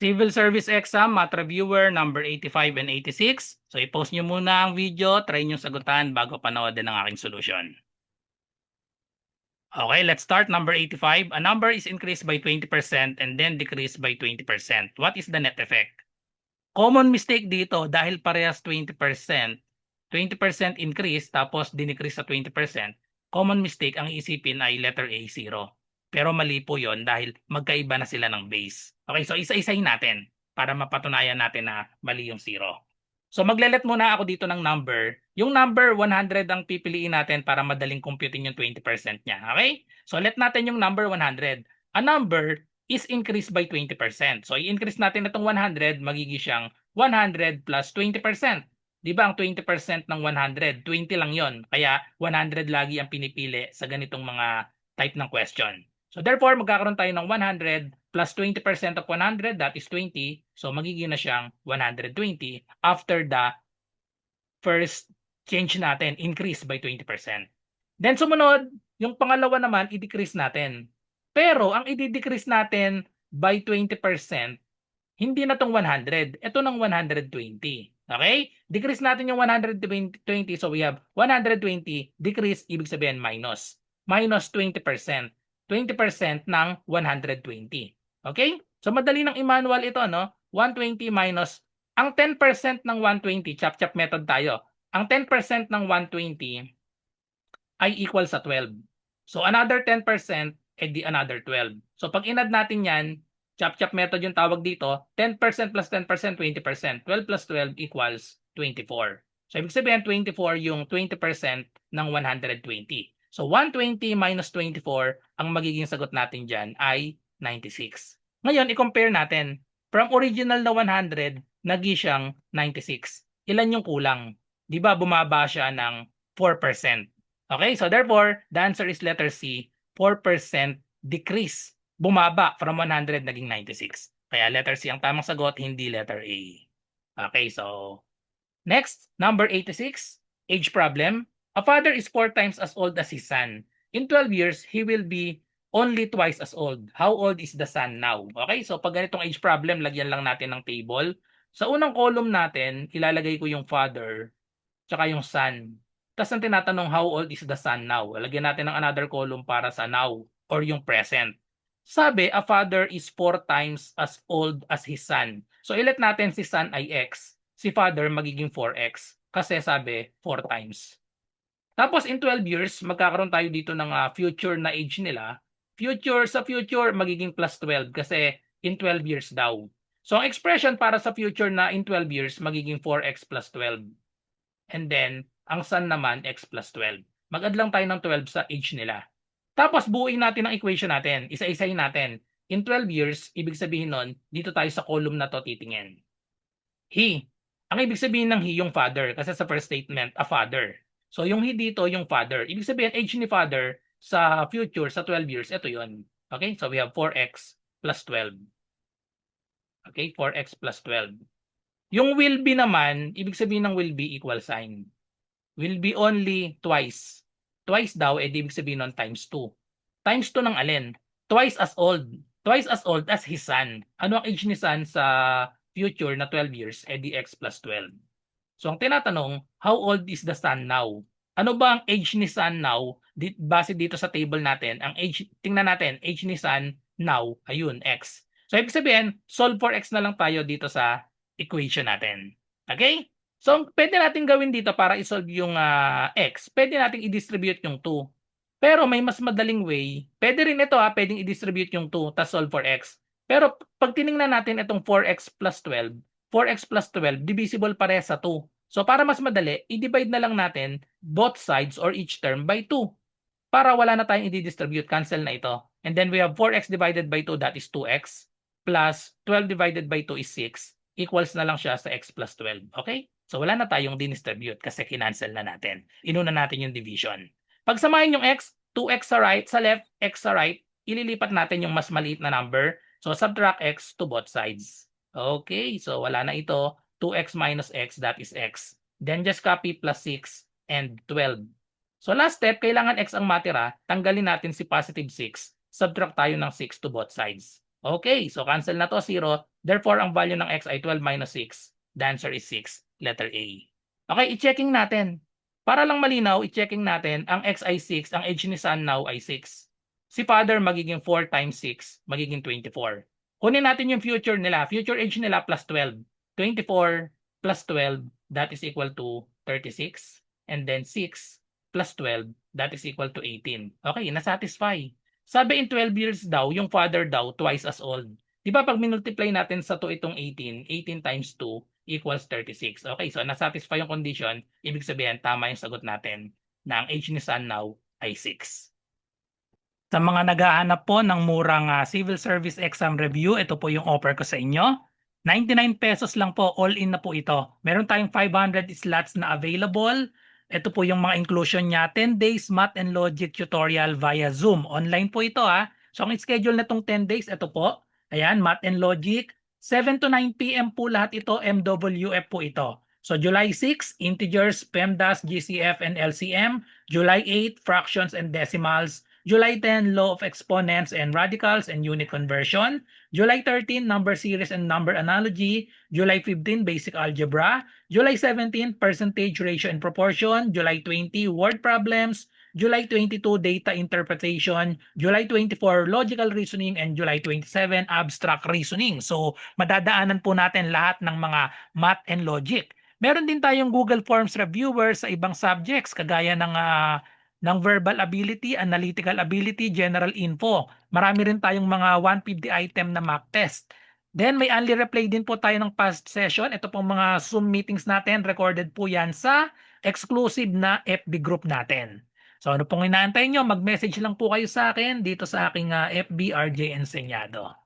Civil Service Exam, Math Reviewer, number 85 and 86. So, i-post nyo muna ang video, try nyo sagutan bago panoodin ang aking solution. Okay, let's start. Number 85. A number is increased by 20% and then decreased by 20%. What is the net effect? Common mistake dito dahil parehas 20%, 20% increase tapos dinecrease sa 20%. Common mistake ang iisipin ay letter A, 0. Pero mali po yon dahil magkaiba na sila ng base. Okay, so isa-isahin natin para mapatunayan natin na mali yung 0. So maglelet muna ako dito ng number. Yung number 100 ang pipiliin natin para madaling computing yung 20% niya. Okay? So let natin yung number 100. A number is increased by 20%. So i-increase natin itong 100, magiging siyang 100 plus 20%. Di ba ang 20% ng 100? 20 lang yon. Kaya 100 lagi ang pinipili sa ganitong mga type ng question. So therefore, magkakaroon tayo ng 100 plus 20% of 100, that is 20. So magiging na siyang 120 after the first change natin, increase by 20%. Then sumunod, yung pangalawa naman, i-decrease natin. Pero ang i-decrease natin by 20%, hindi na tong 100. Ito ng 120. Okay? Decrease natin yung 120. So we have 120. Decrease, ibig sabihin minus. Minus 20%. 20% ng 120. Okay? So madali ng i-manual ito, no? 120 minus, ang 10% ng 120, chop-chop method tayo. Ang 10% ng 120 ay equal sa 12. So another 10%, edi another 12. So pag inad natin yan, chop-chop method yung tawag dito, 10% plus 10%, 20%. 12 plus 12 equals 24. So ibig sabihin, 24 yung 20% ng 120. So 120 minus 24, ang magiging sagot natin dyan ay 96. Ngayon, i-compare natin. From original na 100, naging siyang 96. Ilan yung kulang? Di ba bumaba siya ng 4%? Okay, so therefore, the answer is letter C, 4% decrease. Bumaba from 100 naging 96. Kaya letter C ang tamang sagot, hindi letter A. Okay, so next, number 86, age problem. A father is 4 times as old as his son. In 12 years, he will be only twice as old. How old is the son now? Okay, so pag ganitong age problem, lagyan lang natin ng table. Sa unang column natin, ilalagay ko yung father tsaka yung son. Tapos ang tinatanong, how old is the son now? Lagyan natin ng another column para sa now or yung present. Sabi, a father is 4 times as old as his son. So ilet natin si son ay x. Si father magiging 4x. Kasi sabi, 4 times. Tapos in 12 years, magkakaroon tayo dito ng future na age nila. Future sa future, magiging plus 12 kasi in 12 years daw. So ang expression para sa future na in 12 years, magiging 4x plus 12. And then, ang son naman, x plus 12. Mag-add lang tayo ng 12 sa age nila. Tapos buuin natin ang equation natin. Isa-isahin natin. In 12 years, ibig sabihin nun, dito tayo sa column na to titingin. He. Ang ibig sabihin ng he, yung father. Kasi sa first statement, a father. So yung he dito, yung father. Ibig sabihin, age ni father sa future, sa 12 years, ito yon. Okay? So we have 4x plus 12. Okay? 4x plus 12. Yung will be naman, ibig sabihin ng will be equal sign. Will be only twice. Twice daw, ibig sabihin nun times 2. Times 2 ng alin? Twice as old. Twice as old as his son. Ano ang age ni son sa future na 12 years? Edi x plus 12. So ang tinatanong, how old is the son now? Ano ba ang age ni son now? Base dito sa table natin, ang age, tingnan natin, age ni son now, ayun, x. So ibig sabihin, solve for x na lang tayo dito sa equation natin. Okay? So pwede natin gawin dito para isolve yung x. Pwede natin i-distribute yung 2. Pero may mas madaling way. Pwede rin ito pwedeng i-distribute yung 2 tas solve for x. Pero pag tiningnan natin itong 4x plus 12, 4x plus 12 divisible pareha sa 2. So para mas madali, i-divide na lang natin both sides or each term by 2. Para wala na tayong i-distribute, cancel na ito. And then we have 4x divided by 2, that is 2x, plus 12 divided by 2 is 6, equals na lang siya sa x plus 12. Okay? So wala na tayong dinistribute kasi kinancel na natin. Inuna natin yung division. Pagsamahin yung x, 2x sa right, sa left, x sa right, ililipat natin yung mas maliit na number. So subtract x to both sides. Okay, so wala na ito. 2x minus x, that is x. Then just copy plus 6 and 12. So last step, kailangan x ang matira, tanggalin natin si positive 6, subtract tayo ng 6 to both sides. Okay, so cancel na to, 0. Therefore, ang value ng x ay 12 minus 6. The answer is 6, letter A. Okay, i-checking natin. Para lang malinaw, i-checking natin, ang x ay 6, ang age ni son now ay 6. Si father magiging 4 times 6, magiging 24. Kunin natin yung future nila. Future age nila plus 12. 24 plus 12, that is equal to 36. And then 6 plus 12, that is equal to 18. Okay, nasatisfy. Sabi in 12 years daw, yung father daw twice as old. Di ba pag minultiply natin sa 2 itong 18, 18 times 2 equals 36. Okay, so nasatisfy yung condition, ibig sabihin tama yung sagot natin na ang age ni son now ay 6. Sa mga naghahanap po ng murang civil service exam review, ito po yung offer ko sa inyo. 99 pesos lang po, all in na po ito. Meron tayong 500 slots na available. Ito po yung mga inclusion niya. 10 days math and logic tutorial via Zoom. Online po ito ha. So ang schedule na itong 10 days, ito po. Ayan, math and logic. 7 to 9 p.m. po lahat ito, MWF po ito. So July 6, integers, PEMDAS, GCF, and LCM. July 8, fractions and decimals. July 10, law of exponents and radicals and unit conversion. July 13, number series and number analogy. July 15, basic algebra. July 17, percentage, ratio, and proportion. July 20, word problems. July 22, data interpretation. July 24, logical reasoning. And July 27, abstract reasoning. So, madadaanan po natin lahat ng mga math and logic. Meron din tayong Google Forms reviewer sa ibang subjects kagaya ng verbal ability, analytical ability, general info. Marami rin tayong mga 150 item na mock test. Then may only replay din po tayo ng past session. Ito pong mga Zoom meetings natin, recorded po yan sa exclusive na FB group natin. So ano pong inaantay nyo, mag-message lang po kayo sa akin dito sa aking FB RJ Enseñado.